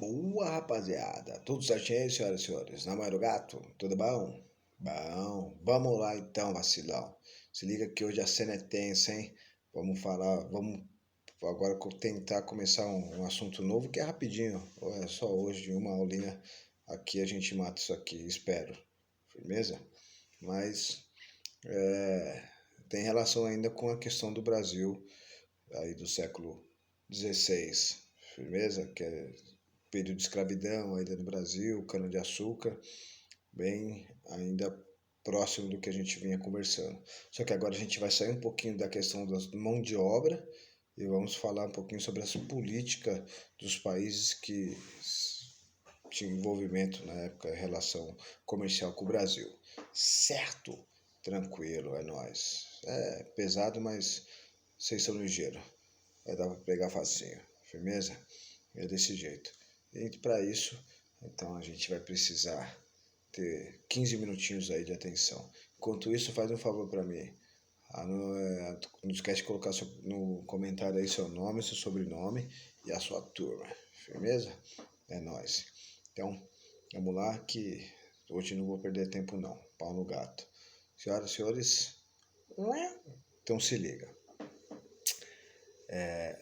Boa, rapaziada. Tudo certinho aí, senhoras e senhores? Na mãe do gato? Tudo bom? Bom. Vamos lá então, vacilão. Se liga que hoje a cena é tensa, hein? Vamos agora tentar começar um assunto novo que é rapidinho. É só hoje, uma aulinha aqui a gente mata isso aqui, espero. Firmeza? Mas tem relação ainda com a questão do Brasil aí do século XVI. Firmeza? Que é período de escravidão ainda no Brasil, cana-de-açúcar, bem ainda próximo do que a gente vinha conversando. Só que agora a gente vai sair um pouquinho da questão da mão de obra e vamos falar um pouquinho sobre essa política dos países que tinham envolvimento na época em relação comercial com o Brasil. Certo? Tranquilo, é nóis. É pesado, mas vocês são ligeiros. Vai dar pra pegar facinho. Firmeza? É desse jeito. E para isso, então a gente vai precisar ter 15 minutinhos aí de atenção. Enquanto isso, faz um favor para mim. Não esquece de colocar no comentário aí seu nome, seu sobrenome e a sua turma. Firmeza? É nóis. Então, vamos lá que hoje não vou perder tempo não. Pau no gato. Senhoras e senhores, então se liga.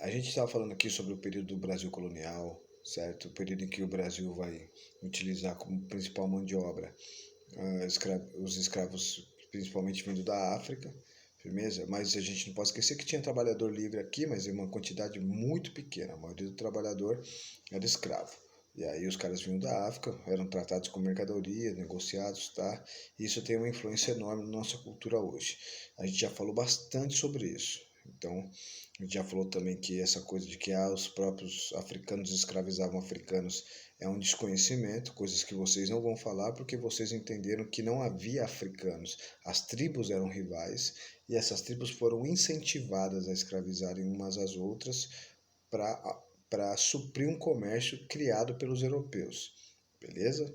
A gente estava falando aqui sobre o período do Brasil colonial, certo? O período em que o Brasil vai utilizar como principal mão de obra os escravos, principalmente vindo da África, firmeza? Mas a gente não pode esquecer que tinha trabalhador livre aqui, mas em uma quantidade muito pequena. A maioria do trabalhador era escravo. E aí os caras vinham da África, eram tratados como mercadoria, negociados, tá? E isso tem uma influência enorme na nossa cultura hoje. A gente já falou bastante sobre isso. Então, a gente já falou também que essa coisa de que os próprios africanos escravizavam africanos é um desconhecimento, coisas que vocês não vão falar porque vocês entenderam que não havia africanos. As tribos eram rivais e essas tribos foram incentivadas a escravizarem umas às outras para suprir um comércio criado pelos europeus. Beleza?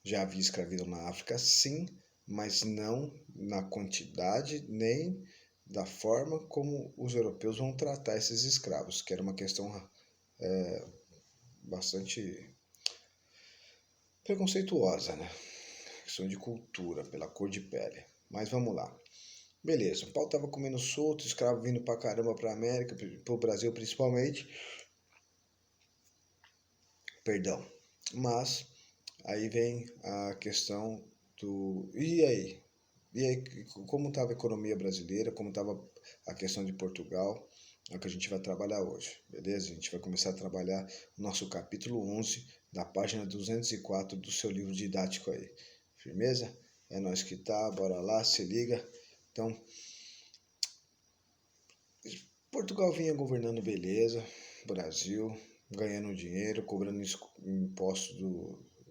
Já havia escravidão na África, sim, mas não na quantidade nem da forma como os europeus vão tratar esses escravos, que era uma questão bastante preconceituosa, né? Questão de cultura, pela cor de pele. Mas vamos lá. Beleza, o pau tava comendo solto, escravo vindo pra caramba pra América, pro Brasil principalmente. Perdão. Mas aí vem a questão do... E aí? E aí, como estava a economia brasileira, como estava a questão de Portugal, é o que a gente vai trabalhar hoje, beleza? A gente vai começar a trabalhar o nosso capítulo 11, da página 204 do seu livro didático aí. Firmeza? É nós que tá, bora lá, se liga. Então, Portugal vinha governando beleza, Brasil, ganhando dinheiro, cobrando impostos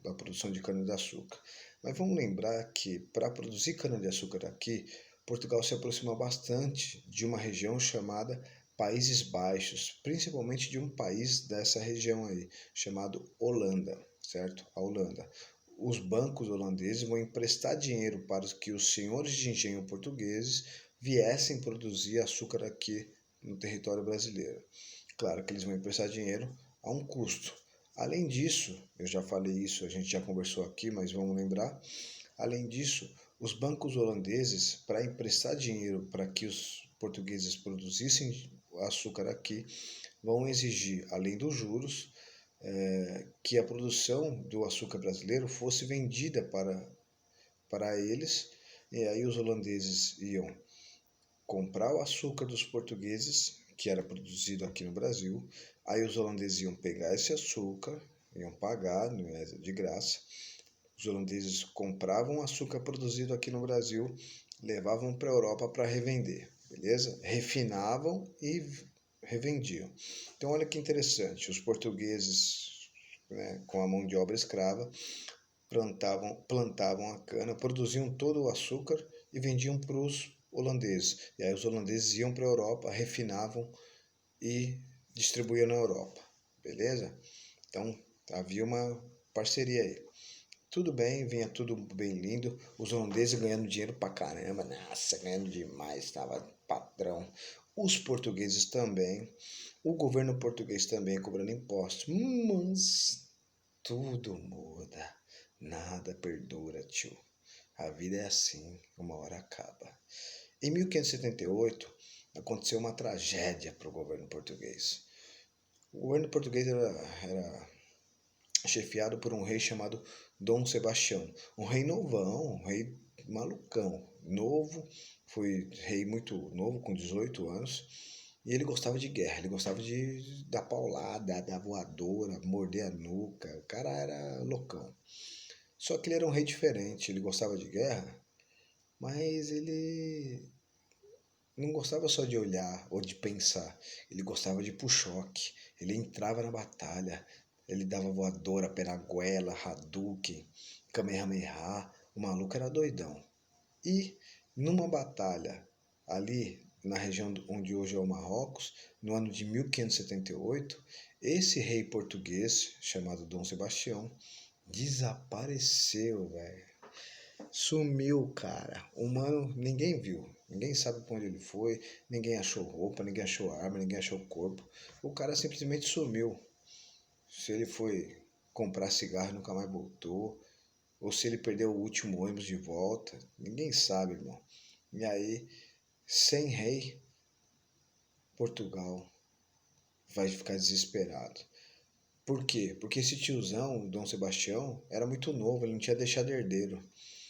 da produção de cana-de-açúcar. Mas vamos lembrar que para produzir cana-de-açúcar aqui, Portugal se aproxima bastante de uma região chamada Países Baixos, principalmente de um país dessa região aí, chamado Holanda, certo? A Holanda. Os bancos holandeses vão emprestar dinheiro para que os senhores de engenho portugueses viessem produzir açúcar aqui no território brasileiro. Claro que eles vão emprestar dinheiro a um custo. Além disso, eu já falei isso, a gente já conversou aqui, mas vamos lembrar. Além disso, os bancos holandeses, para emprestar dinheiro para que os portugueses produzissem açúcar aqui, vão exigir, além dos juros, que a produção do açúcar brasileiro fosse vendida para eles, e aí os holandeses iam comprar o açúcar dos portugueses, que era produzido aqui no Brasil, aí os holandeses iam pegar esse açúcar, iam pagar, não é de graça, os holandeses compravam açúcar produzido aqui no Brasil, levavam para a Europa para revender, beleza? Refinavam e revendiam. Então olha que interessante, os portugueses, né, com a mão de obra escrava, plantavam a cana, produziam todo o açúcar e vendiam para os holandeses. E aí os holandeses iam para a Europa, refinavam e distribuíam na Europa, beleza? Então havia uma parceria aí. Tudo bem, vinha tudo bem lindo, os holandeses ganhando dinheiro pra caramba, nossa, ganhando demais, estava patrão. Os portugueses também, o governo português também cobrando impostos, mas tudo muda, nada perdura, tio. A vida é assim, uma hora acaba. Em 1578, aconteceu uma tragédia para o governo português. O governo português era chefiado por um rei chamado Dom Sebastião. Um rei novão, um rei malucão, novo, foi rei muito novo, com 18 anos, e ele gostava de guerra, ele gostava de dar paulada, dar voadora, morder a nuca, o cara era loucão. Só que ele era um rei diferente, ele gostava de guerra, mas ele não gostava só de olhar ou de pensar, ele gostava de ir pro choque, ele entrava na batalha, ele dava voadora, peraguela, Hadouken, Kamehameha, o maluco era doidão. E numa batalha ali na região onde hoje é o Marrocos, no ano de 1578, esse rei português, chamado Dom Sebastião, desapareceu, velho. Sumiu, cara. O mano, ninguém viu. Ninguém sabe pra onde ele foi. Ninguém achou roupa, ninguém achou arma, ninguém achou corpo. O cara simplesmente sumiu. Se ele foi comprar cigarro e nunca mais voltou. Ou se ele perdeu o último ônibus de volta. Ninguém sabe, irmão. E aí, sem rei, Portugal vai ficar desesperado. Por quê? Porque esse tiozão, Dom Sebastião, era muito novo, ele não tinha deixado herdeiro.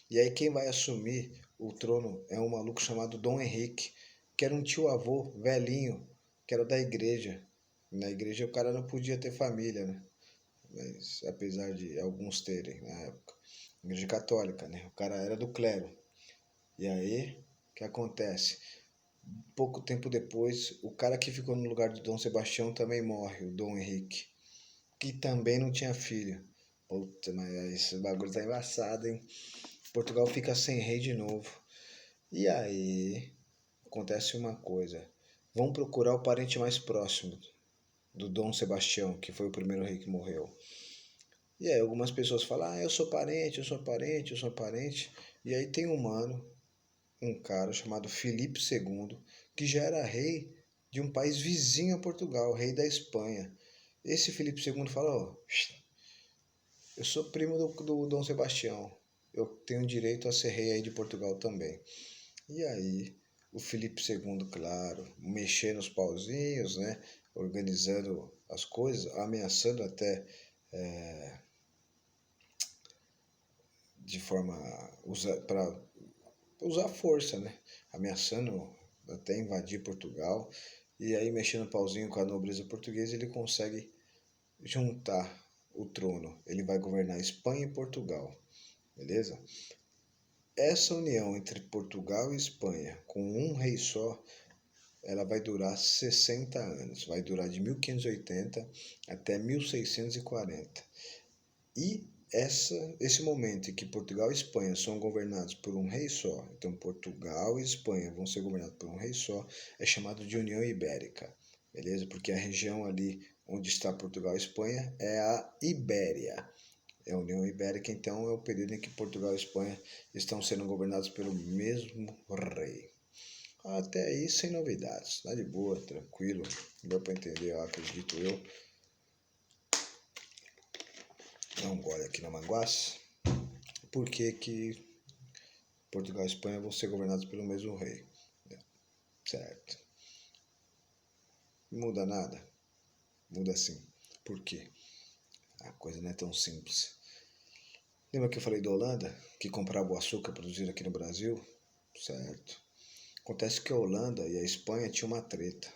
E aí quem vai assumir o trono é um maluco chamado Dom Henrique, que era um tio-avô velhinho, que era da igreja. Na igreja o cara não podia ter família, né? Mas apesar de alguns terem na época. Igreja católica, né? O cara era do clero. E aí, o que acontece? Pouco tempo depois, o cara que ficou no lugar do Dom Sebastião também morre, o Dom Henrique, que também não tinha filho. Puta, mas esse bagulho tá embaçado, hein? Portugal fica sem rei de novo. E aí acontece uma coisa. Vão procurar o parente mais próximo do Dom Sebastião, que foi o primeiro rei que morreu. E aí algumas pessoas falam, eu sou parente, eu sou parente, eu sou parente. E aí tem um mano, um cara chamado Filipe II, que já era rei de um país vizinho a Portugal, rei da Espanha. Esse Filipe II fala, eu sou primo do Dom Sebastião, eu tenho direito a ser rei aí de Portugal também. E aí, o Filipe II, claro, mexendo os pauzinhos, né? Organizando as coisas, ameaçando até de forma para usar força, né? Ameaçando até invadir Portugal. E aí, mexendo o pauzinho com a nobreza portuguesa, ele consegue juntar o trono. Ele vai governar Espanha e Portugal, beleza? Essa união entre Portugal e Espanha, com um rei só, ela vai durar 60 anos, vai durar de 1580 até 1640. E esse momento em que Portugal e Espanha são governados por um rei só, então Portugal e Espanha vão ser governados por um rei só, é chamado de União Ibérica, beleza? Porque a região ali onde está Portugal e Espanha é a Ibéria. É a União Ibérica, então é o período em que Portugal e Espanha estão sendo governados pelo mesmo rei. Até aí sem novidades, tá de boa, tranquilo, deu para entender, eu acredito eu. Dá um gole aqui na manguaça. Por que que Portugal e Espanha vão ser governados pelo mesmo rei? Certo. Não muda nada? Muda sim. Por quê? A coisa não é tão simples. Lembra que eu falei da Holanda, que comprava o açúcar produzido aqui no Brasil? Certo. Acontece que a Holanda e a Espanha tinham uma treta.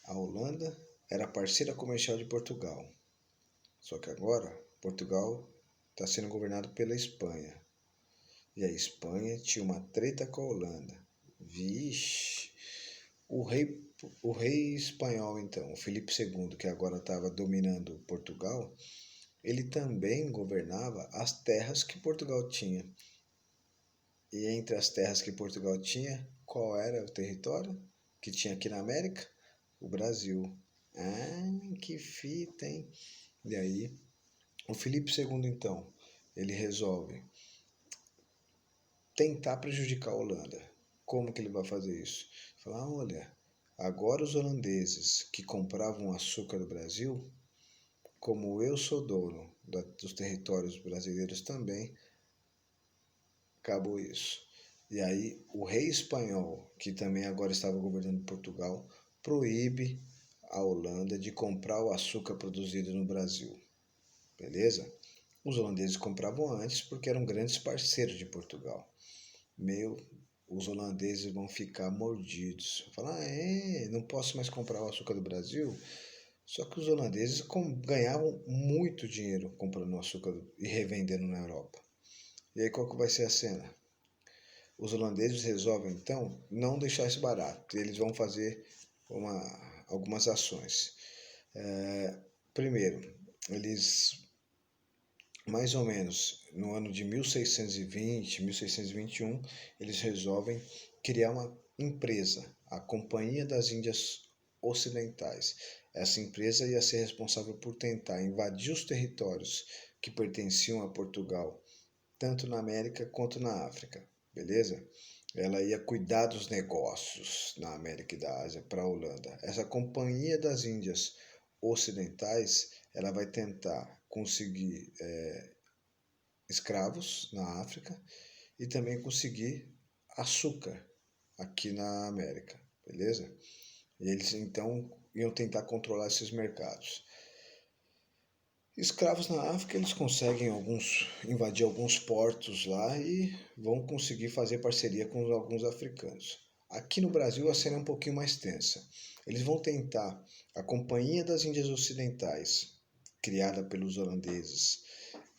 A Holanda era parceira comercial de Portugal. Só que agora, Portugal está sendo governado pela Espanha. E a Espanha tinha uma treta com a Holanda. Vixe! O rei espanhol, então, o Filipe II, que agora estava dominando Portugal, ele também governava as terras que Portugal tinha. E entre as terras que Portugal tinha, qual era o território que tinha aqui na América? O Brasil. Ah, que fita, hein? E aí, o Filipe II, então, ele resolve tentar prejudicar a Holanda. Como que ele vai fazer isso? Falar, olha, agora os holandeses que compravam açúcar do Brasil, como eu sou dono dos territórios brasileiros também, acabou isso. E aí o rei espanhol, que também agora estava governando Portugal, proíbe a Holanda de comprar o açúcar produzido no Brasil. Beleza? Os holandeses compravam antes porque eram grandes parceiros de Portugal. Os holandeses vão ficar mordidos. Falar, não posso mais comprar o açúcar do Brasil. Só que os holandeses ganhavam muito dinheiro comprando açúcar e revendendo na Europa. E aí qual que vai ser a cena? Os holandeses resolvem, então, não deixar isso barato. Eles vão fazer algumas ações. Primeiro, eles, mais ou menos, no ano de 1620, 1621, eles resolvem criar uma empresa, a Companhia das Índias Ocidentais. Essa empresa ia ser responsável por tentar invadir os territórios que pertenciam a Portugal, tanto na América quanto na África, beleza? Ela ia cuidar dos negócios na América e da Ásia para a Holanda. Essa Companhia das Índias Ocidentais, ela vai tentar conseguir escravos na África e também conseguir açúcar aqui na América, beleza? E eles então iam tentar controlar esses mercados. Escravos na África, eles conseguem invadir alguns portos lá e vão conseguir fazer parceria com alguns africanos. Aqui no Brasil a cena é um pouquinho mais tensa. Eles vão tentar, a Companhia das Índias Ocidentais, criada pelos holandeses,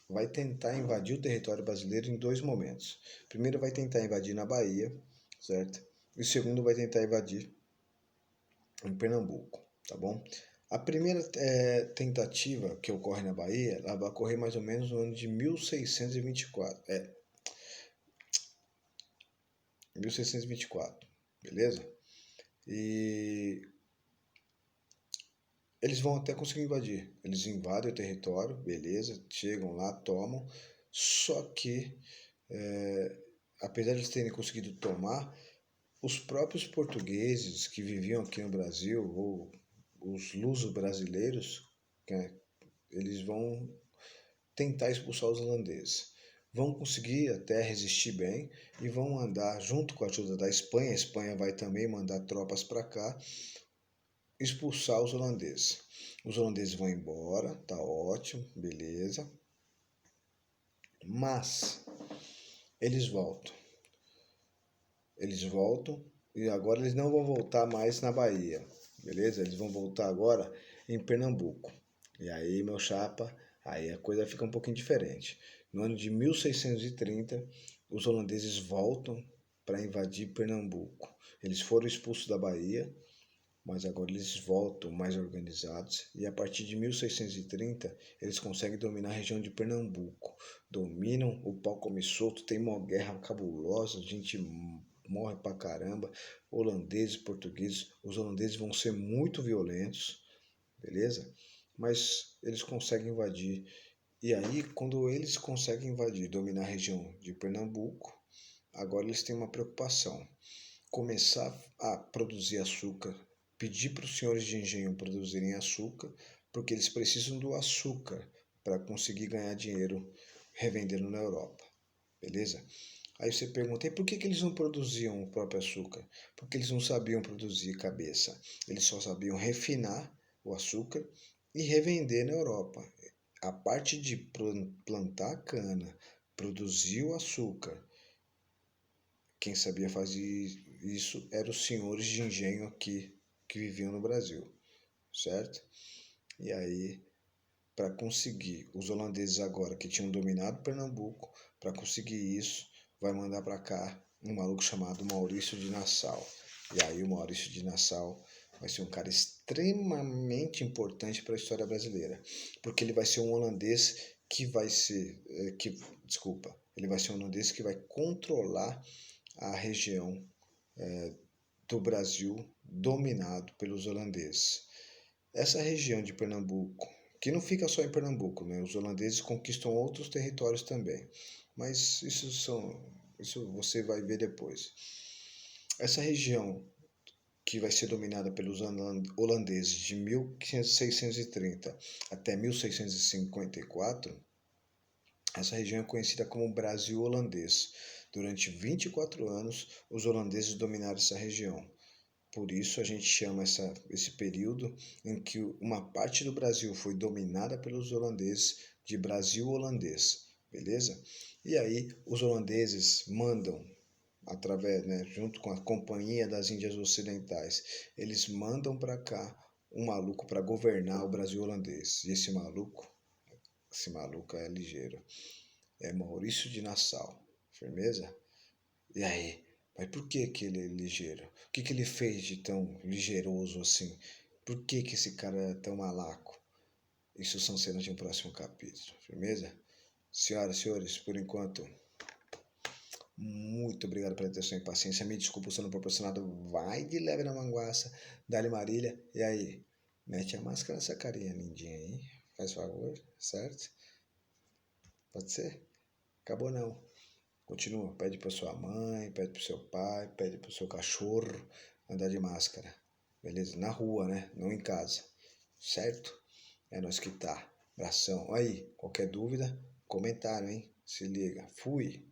vai tentar invadir o território brasileiro em dois momentos. Primeiro vai tentar invadir na Bahia, certo? E o segundo vai tentar invadir em Pernambuco, tá bom? A primeira tentativa que ocorre na Bahia, ela vai ocorrer mais ou menos no ano de 1624. 1624, beleza? E eles vão até conseguir invadir. Eles invadem o território, beleza? Chegam lá, tomam. Só que, apesar de eles terem conseguido tomar, os próprios portugueses que viviam aqui no Brasil, ou os luso-brasileiros, eles vão tentar expulsar os holandeses. Vão conseguir até resistir bem e vão mandar, junto com a ajuda da Espanha, a Espanha vai também mandar tropas para cá, expulsar os holandeses. Os holandeses vão embora, tá ótimo, beleza. Mas eles voltam. Eles voltam e agora eles não vão voltar mais na Bahia, beleza? Eles vão voltar agora em Pernambuco. E aí, meu chapa, aí a coisa fica um pouquinho diferente. No ano de 1630, os holandeses voltam para invadir Pernambuco. Eles foram expulsos da Bahia, mas agora eles voltam mais organizados e a partir de 1630 eles conseguem dominar a região de Pernambuco. Dominam, o pau come solto, tem uma guerra cabulosa, a gente morre pra caramba, holandeses, portugueses. Os holandeses vão ser muito violentos, beleza? Mas eles conseguem invadir. E aí, quando eles conseguem invadir, dominar a região de Pernambuco, agora eles têm uma preocupação: começar a produzir açúcar, pedir para os senhores de engenho produzirem açúcar, porque eles precisam do açúcar para conseguir ganhar dinheiro revendendo na Europa, beleza? Aí você pergunta, e por que eles não produziam o próprio açúcar? Porque eles não sabiam produzir cabeça, eles só sabiam refinar o açúcar e revender na Europa. A parte de plantar cana, produzir o açúcar, quem sabia fazer isso eram os senhores de engenho aqui que viviam no Brasil, certo? E aí, para conseguir, os holandeses agora que tinham dominado Pernambuco, para conseguir isso, vai mandar para cá um maluco chamado Maurício de Nassau. E aí o Maurício de Nassau vai ser um cara extremamente importante para a história brasileira, porque ele vai ser um holandês que vai ser, ele vai ser um holandês que vai controlar a região do Brasil dominado pelos holandeses. Essa região de Pernambuco, que não fica só em Pernambuco, né? Os holandeses conquistam outros territórios também, mas isso você vai ver depois. Essa região que vai ser dominada pelos holandeses de 1630 até 1654, essa região é conhecida como Brasil holandês. Durante 24 anos, os holandeses dominaram essa região. Por isso a gente chama esse período em que uma parte do Brasil foi dominada pelos holandeses de Brasil holandês, beleza? E aí os holandeses mandam através, né, junto com a Companhia das Índias Ocidentais, eles mandam para cá um maluco para governar o Brasil holandês. E esse maluco é ligeiro. É Maurício de Nassau. Firmeza? E aí? Mas por que ele é ligeiro? O que ele fez de tão ligeiroso assim? Por que esse cara é tão malaco? Isso são cenas de um próximo capítulo. Firmeza? Senhoras e senhores, por enquanto, muito obrigado pela atenção e paciência. Me desculpa sendo proporcionado. Vai de leve na manguaça. Dá-lhe Marília. E aí? Mete a máscara nessa carinha lindinha aí. Faz favor, certo? Pode ser? Acabou não. Continua. Pede para sua mãe, pede para seu pai, pede para o seu cachorro andar de máscara. Beleza? Na rua, né? Não em casa. Certo? É nós que tá. Abração. Aí, qualquer dúvida, comentário, hein? Se liga. Fui.